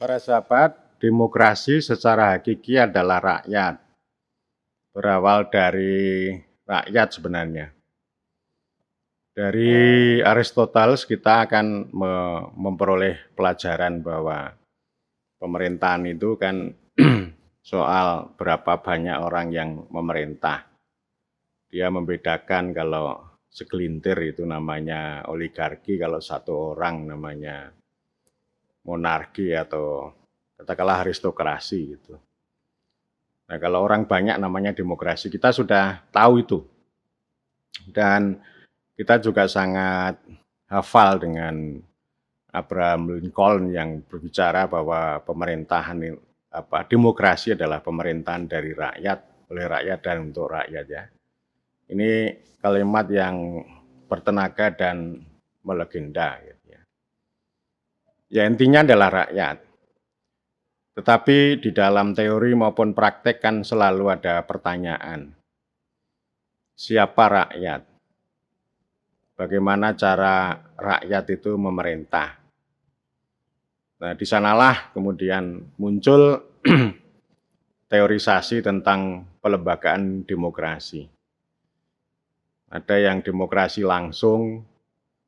Para sahabat, demokrasi secara hakiki adalah rakyat. Berawal dari rakyat sebenarnya. Dari Aristoteles kita akan memperoleh pelajaran bahwa pemerintahan itu kan soal berapa banyak orang yang memerintah. Dia membedakan kalau segelintir itu namanya oligarki, kalau satu orang namanya monarki atau katakanlah aristokrasi gitu. Nah, kalau orang banyak namanya demokrasi. Kita sudah tahu itu. Dan kita juga sangat hafal dengan Abraham Lincoln yang berbicara bahwa pemerintahan demokrasi adalah pemerintahan dari rakyat, oleh rakyat dan untuk rakyat ya. Ini kalimat yang bertenaga dan melegenda gitu ya. Ya intinya adalah rakyat. Tetapi di dalam teori maupun praktek kan selalu ada pertanyaan. Siapa rakyat? Bagaimana cara rakyat itu memerintah? Nah, di sanalah kemudian muncul teorisasi tentang pelembagaan demokrasi. Ada yang demokrasi langsung,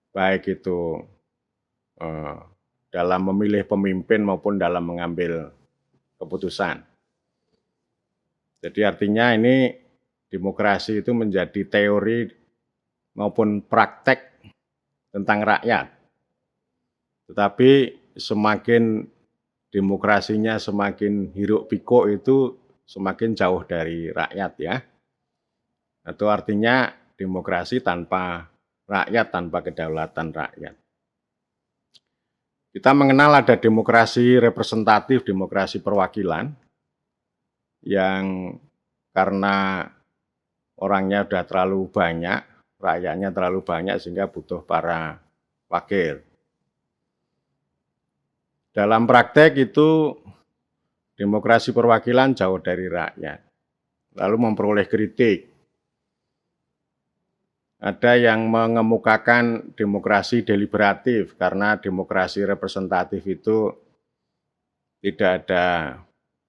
baik itu dalam memilih pemimpin maupun dalam mengambil keputusan. Jadi artinya ini demokrasi itu menjadi teori maupun praktek tentang rakyat. Tetapi semakin demokrasinya semakin hiruk pikuk itu semakin jauh dari rakyat ya. Itu artinya demokrasi tanpa rakyat, tanpa kedaulatan rakyat. Kita mengenal ada demokrasi representatif, demokrasi perwakilan, yang karena orangnya sudah terlalu banyak, rakyatnya terlalu banyak sehingga butuh para wakil. Dalam praktek itu demokrasi perwakilan jauh dari rakyat, lalu memperoleh kritik. Ada yang mengemukakan demokrasi deliberatif karena demokrasi representatif itu tidak ada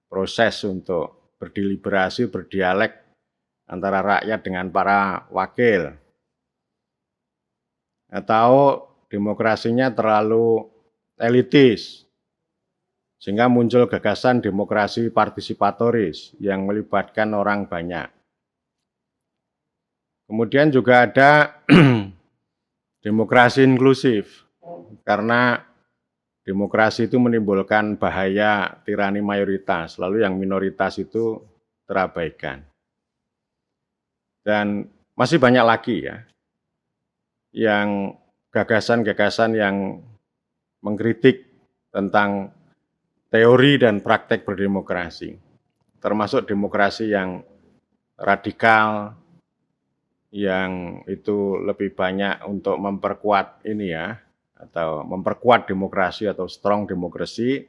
proses untuk berdeliberasi, berdialek antara rakyat dengan para wakil. Atau demokrasinya terlalu elitis, sehingga muncul gagasan demokrasi partisipatoris yang melibatkan orang banyak. Kemudian juga ada demokrasi inklusif, karena demokrasi itu menimbulkan bahaya tirani mayoritas, lalu yang minoritas itu terabaikan. Dan masih banyak lagi ya, yang gagasan-gagasan yang mengkritik tentang teori dan praktek berdemokrasi, termasuk demokrasi yang radikal, yang itu lebih banyak untuk memperkuat ini ya, atau memperkuat demokrasi atau strong demokrasi,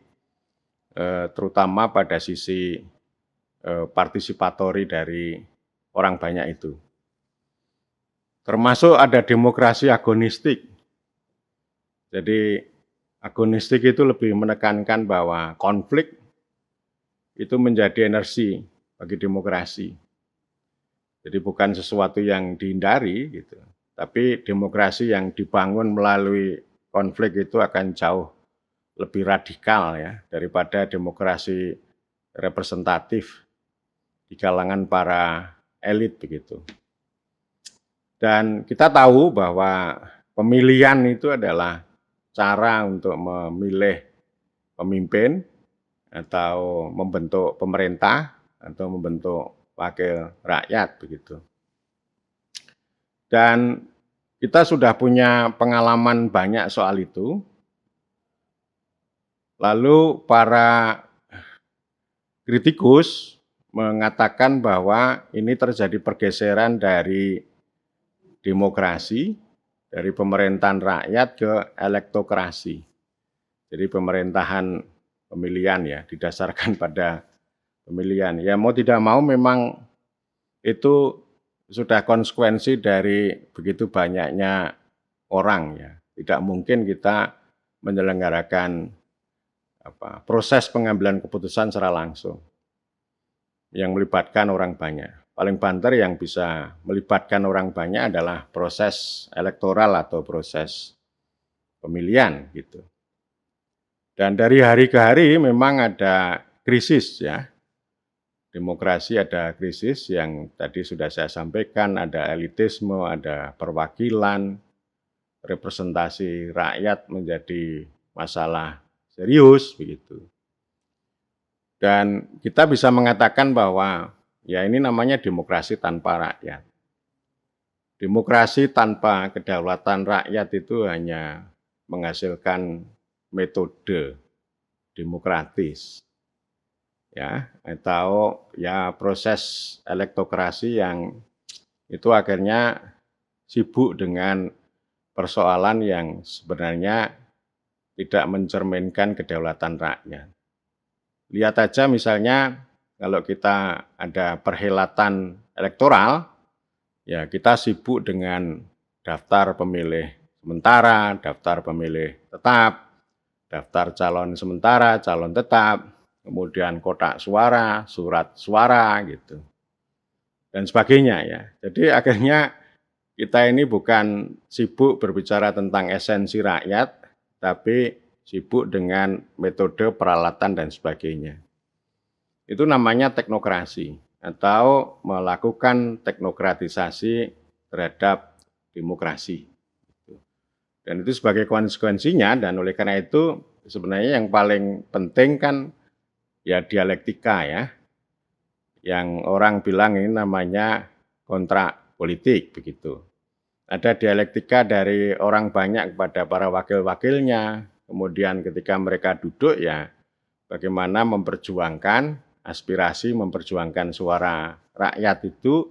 terutama pada sisi partisipatori dari orang banyak itu. Termasuk ada demokrasi agonistik. Jadi agonistik itu lebih menekankan bahwa konflik itu menjadi energi bagi demokrasi. Jadi bukan sesuatu yang dihindari gitu, tapi demokrasi yang dibangun melalui konflik itu akan jauh lebih radikal ya daripada demokrasi representatif di kalangan para elit begitu. Dan kita tahu bahwa pemilihan itu adalah cara untuk memilih pemimpin atau membentuk pemerintah atau membentuk wakil rakyat begitu. Dan kita sudah punya pengalaman banyak soal itu. Lalu para kritikus mengatakan bahwa ini terjadi pergeseran dari demokrasi, dari pemerintahan rakyat ke elektokrasi. Jadi pemerintahan pemilihan ya, didasarkan pada pemilihan. Ya mau tidak mau memang itu sudah konsekuensi dari begitu banyaknya orang ya. Tidak mungkin kita menyelenggarakan proses pengambilan keputusan secara langsung yang melibatkan orang banyak. Paling banter yang bisa melibatkan orang banyak adalah proses elektoral atau proses pemilihan gitu. Dan dari hari ke hari memang ada krisis ya. Demokrasi ada krisis yang tadi sudah saya sampaikan, ada elitisme, ada perwakilan, representasi rakyat menjadi masalah serius begitu. Dan kita bisa mengatakan bahwa ya ini namanya demokrasi tanpa rakyat. Demokrasi tanpa kedaulatan rakyat itu hanya menghasilkan metode demokratis. Ya, atau ya proses elektokrasi yang itu akhirnya sibuk dengan persoalan yang sebenarnya tidak mencerminkan kedaulatan rakyat. Lihat aja misalnya kalau kita ada perhelatan elektoral, ya kita sibuk dengan daftar pemilih sementara, daftar pemilih tetap, daftar calon sementara, calon tetap, kemudian kotak suara, surat suara gitu, dan sebagainya ya. Jadi akhirnya kita ini bukan sibuk berbicara tentang esensi rakyat, tapi sibuk dengan metode peralatan dan sebagainya. Itu namanya teknokrasi atau melakukan teknokratisasi terhadap demokrasi. Dan itu sebagai konsekuensinya, dan oleh karena itu sebenarnya yang paling penting kan ya dialektika ya. Yang orang bilang ini namanya kontrak politik begitu. Ada dialektika dari orang banyak kepada para wakil-wakilnya, kemudian ketika mereka duduk ya bagaimana memperjuangkan aspirasi, memperjuangkan suara rakyat itu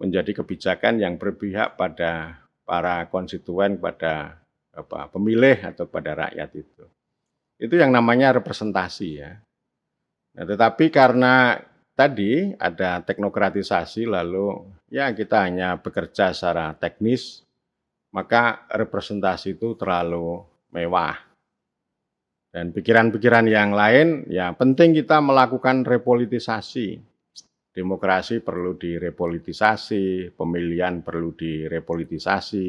menjadi kebijakan yang berpihak pada para konstituen, pada pemilih atau pada rakyat itu. Itu yang namanya representasi ya. Nah, tetapi karena tadi ada teknokratisasi lalu ya kita hanya bekerja secara teknis, maka representasi itu terlalu mewah. Dan pikiran-pikiran yang lain ya penting kita melakukan repolitisasi. Demokrasi perlu direpolitisasi, pemilihan perlu direpolitisasi.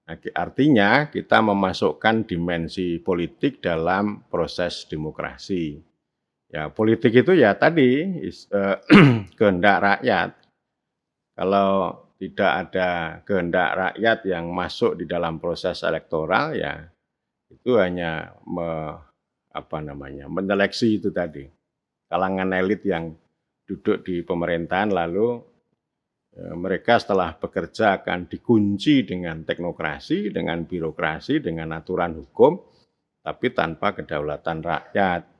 Nah, artinya kita memasukkan dimensi politik dalam proses demokrasi. Ya, politik itu ya tadi kehendak rakyat. Kalau tidak ada kehendak rakyat yang masuk di dalam proses elektoral ya itu hanya menyeleksi itu tadi. Kalangan elit yang duduk di pemerintahan lalu mereka setelah bekerja akan dikunci dengan teknokrasi, dengan birokrasi, dengan aturan hukum, tapi tanpa kedaulatan rakyat.